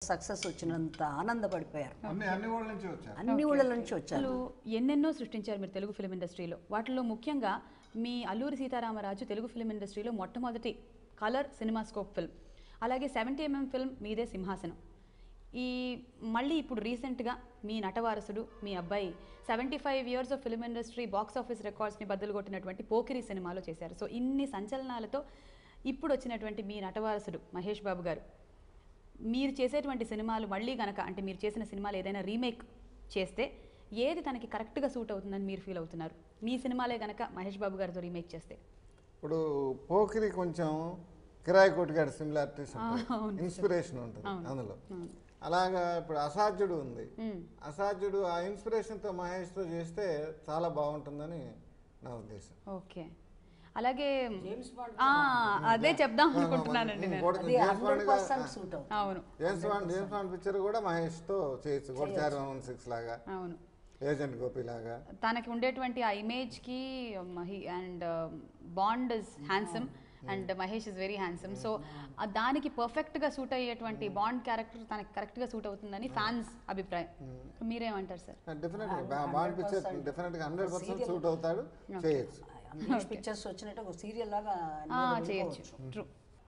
Success వచ్చినంత ఆనందపడిపోయారు. అన్ని ఊళ్ళ నుంచి వచ్చారు. ఎన్నెన్నో సృష్టించారు మీరు తెలుగు ఫిలిం ఇండస్ట్రీలో. వాటిలో ముఖ్యంగా మీ అల్లూరి సీతారామరాజు తెలుగు ఫిలిం ఇండస్ట్రీలో మొట్టమొదటి కలర్ సినిమాస్కోప్ ఫిల్మ్, అలాగే 70mm ఫిల్మ్ మీదే సింహాసనం. ఈ మళ్ళీ ఇప్పుడు రీసెంట్గా మీ నటవారసుడు మీ అబ్బాయి 75 years of film industry box office రికార్డ్స్ని బద్దలు కొట్టినటువంటి పోకిరి సినిమాలో చేశారు. సో ఇన్ని సంచలనాలతో ఇప్పుడు వచ్చినటువంటి మీ నటవారసుడు మహేష్ బాబు గారు మీరు చేసేటువంటి సినిమాలు మళ్ళీ కనుక అంటే మీరు చేసిన సినిమాలు ఏదైనా రీమేక్ చేస్తే ఏది తనకి కరెక్ట్గా సూట్ అవుతుందని మీరు ఫీల్ అవుతున్నారు? మీ సినిమాలే కనుక మహేష్ బాబు గారితో రీమేక్ చేస్తే. ఇప్పుడు పోకిరి కొంచెం కిరాయి కొట్టుగాడు సిమిలారిటీస్ ఇన్స్పిరేషన్ ఉంటుంది అందులో. అలాగా ఇప్పుడు అసాధ్యుడు ఉంది. అసాధ్యుడు ఆ ఇన్స్పిరేషన్తో మహేష్తో చేస్తే చాలా బాగుంటుందని నా ఉద్దేశం. ఓకే, అలాగే అదే చెప్దాం అనుకుంటున్నానండి. అవును, జేమ్స్ బాండ్ పిక్చర్ కూడా మహేష్ తో చేయొచ్చు. గోడ్చారి 116 లాగా, అవును, ఏజెంట్ గోపి లాగా. తనకి ఉండేటువంటి ఆ ఇమేజ్ కి and bond is handsome and Mahesh is very handsome. So దానికి పర్ఫెక్ట్ గా సూట్ అయ్యేటువంటి బాండ్ క్యారెక్టర్ తనకి కరెక్ట్ గా సూట్ అవుతుందని ఫ్యాన్స్ అభిప్రాయం. మీరేమంటారు సార్? డెఫినెట్ గా బాండ్ పిక్చర్ డెఫినెట్ గా 100% సూట్ అవుతాడు, చేయొచ్చు. పిక్చర్స్ వచ్చినట్టు ఒక సీరియల్ లాగా చేయొచ్చు. ట్రూ.